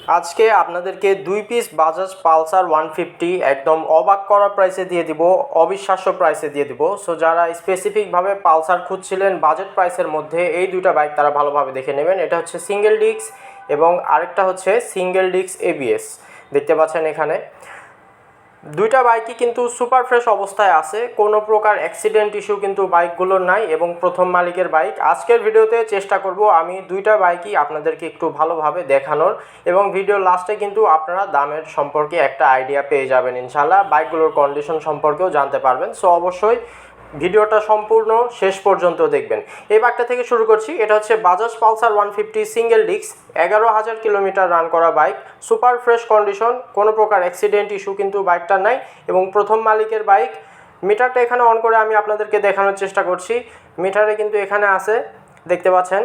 আজকে আপনাদেরকে 2 piece Bajaj Pulsar 150 একদম অবাক করা প্রাইসে দিয়ে দিব, অবিশ্বাস্য প্রাইসে দিয়ে দিব। সো যারা স্পেসিফিকভাবে পালসার খুঁজছিলেন বাজেট প্রাইসের মধ্যে, এই দুইটা বাইক তারা ভালোভাবে দেখে নেবেন। এটা হচ্ছে সিঙ্গেল ডিস্ক এবং আরেকটা হচ্ছে সিঙ্গেল ডিস্ক এবিএস। দেখতে পাচ্ছেন এখানে দুইটা বাইকই কিন্তু সুপার ফ্রেশ অবস্থায় আছে, কোনো প্রকার অ্যাক্সিডেন্ট ইস্যু কিন্তু বাইকগুলোর নাই এবং প্রথম মালিকের বাইক। আজকের ভিডিওতে চেষ্টা করব আমি দুইটা বাইকই আপনাদেরকে একটু ভালোভাবে দেখানোর, এবং ভিডিওর লাস্টে কিন্তু আপনারা দামের সম্পর্কে একটা আইডিয়া পেয়ে যাবেন ইনশাআল্লাহ, বাইকগুলোর কন্ডিশন সম্পর্কেও জানতে পারবেন। সো অবশ্যই ভিডিওটা সম্পূর্ণ শেষ পর্যন্ত দেখবেন। এই বাইকটা থেকে শুরু করছি। এটা হচ্ছে Bajaj Pulsar 150 single disc, 11,000 kilometre run করা বাইক, সুপার ফ্রেশ কন্ডিশন, কোনো প্রকার অ্যাক্সিডেন্ট ইস্যু কিন্তু বাইকটার নাই এবং প্রথম মালিকের বাইক। মিটারটা এখানে অন করে আমি আপনাদেরকে দেখানোর চেষ্টা করছি। মিটারে কিন্তু এখানে আছে, দেখতে পাচ্ছেন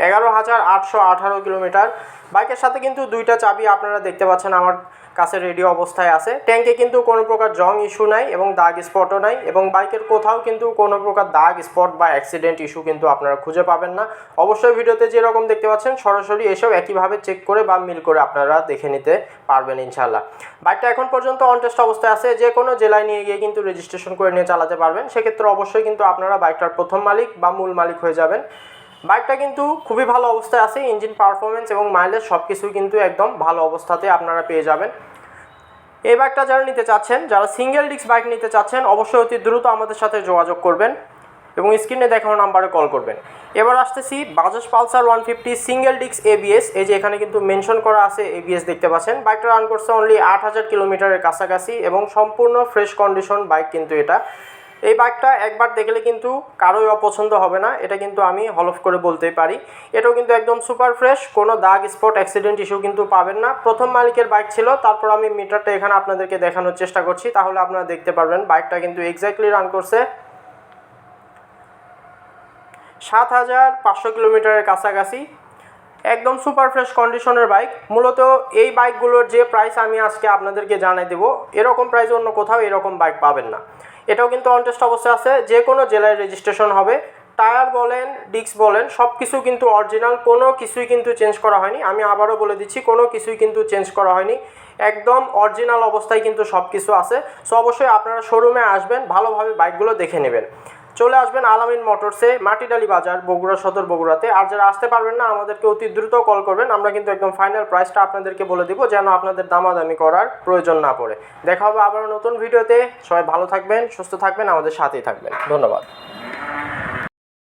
11,818 কিলোমিটার। বাইকের সাথে কিন্তু দুইটা চাবি আপনারা দেখতে পাচ্ছেন আমার কাছে রেডি অবস্থায় আছে। ট্যাঙ্কে কিন্তু কোনো প্রকার জং ইস্যু নাই এবং দাগ স্পটও নাই, এবং বাইকের কোথাও কিন্তু কোনো প্রকার দাগ স্পট বা অ্যাক্সিডেন্ট ইস্যু কিন্তু আপনারা খুঁজে পাবেন না। অবশ্যই ভিডিওতে যেরকম দেখতে পাচ্ছেন সরাসরি এসব একইভাবে চেক করে বা মিল করে আপনারা দেখে নিতে পারবেন ইনশাআল্লাহ। বাইকটা এখন পর্যন্ত অন টেস্ট অবস্থায় আছে, যে কোনো জেলায় নিয়ে গিয়ে কিন্তু রেজিস্ট্রেশন করে নিয়ে চালাতে পারবেন। সেক্ষেত্রে অবশ্যই কিন্তু আপনারা বাইকটার প্রথম মালিক বা মূল মালিক হয়ে যাবেন। বাইকটা কিন্তু খুবই ভালো অবস্থায় আছে, ইঞ্জিন পারফরমেন্স এবং মাইলেজ সব কিছুই কিন্তু একদম ভালো অবস্থাতে আপনারা পেয়ে যাবেন। এই বাইকটা যারা নিতে চাচ্ছেন, যারা সিঙ্গেল ডিস্ক বাইক নিতে চাচ্ছেন, অবশ্যই অতি দ্রুত আমাদের সাথে যোগাযোগ করবেন এবং স্ক্রিনে দেখানো নাম্বারে কল করবেন। এবার আসতেছি Bajaj Pulsar 150 single disc ABS. এই যে এখানে কিন্তু মেনশন করা আছে এবিএস, দেখতে পাচ্ছেন। বাইকটা রান করছে অনলি 8,000 কিলোমিটারের কাছাকাছি এবং সম্পূর্ণ ফ্রেশ কন্ডিশন বাইক কিন্তু এটা। এই বাইকটা একবার দেখলে কিন্তু কারোই অপছন্দ হবে না, এটা কিন্তু আমি হলফ করে বলতেই পারি। এটাও কিন্তু একদম সুপার ফ্রেশ, কোনো দাগ স্পট অ্যাক্সিডেন্ট ইস্যু কিন্তু পাবেন না। প্রথম মালিকের বাইক ছিল, তারপর আমি মিটারটা এখানে আপনাদেরকে দেখানোর চেষ্টা করছি, তাহলে আপনারা দেখতে পারবেন বাইকটা কিন্তু এক্স্যাক্টলি রান করছে 7,500 কিলোমিটারের কাছাকাছি। একদম সুপার ফ্রেশ কন্ডিশনের বাইক। মূলত এই বাইকগুলোর যে প্রাইস আমি আজকে আপনাদেরকে জানাই দেবো, এরকম প্রাইস অন্য কোথাও এরকম বাইক পাবেন না। এটাও কিন্তু অন টেস্ট অবস্থায় আছে, যে কোনো জেলায় রেজিস্ট্রেশন হবে। টায়ার বলেন, ডিস্ক বলেন, সব কিছু কিন্তু অরিজিনাল, কোনো কিছুই কিন্তু চেঞ্জ করা হয়নি। আমি আবারও বলে দিচ্ছি, কোনো কিছুই কিন্তু চেঞ্জ করা হয়নি, একদম অরিজিনাল অবস্থায় কিন্তু সব কিছু আছে। সো অবশ্যই আপনারা শোরুমে আসবেন, ভালোভাবে বাইকগুলো দেখে নেবেন। চলে আসবেন আলামিন মোটরসে, মাটিডালি বাজার, বগুড়া সদর, বগুড়াতে। আর যারা আসতে পারবেন না, আমাদেরকে অতি দ্রুত কল করবেন, আমরা কিন্তু একদম ফাইনাল প্রাইসটা আপনাদেরকে বলে দিব, যেন আপনাদের দামাদামি করার প্রয়োজন না পড়ে। দেখা হবে আবার নতুন ভিডিওতে। সবাই ভালো থাকবেন, সুস্থ থাকবেন, আমাদের সাথেই থাকবেন। ধন্যবাদ।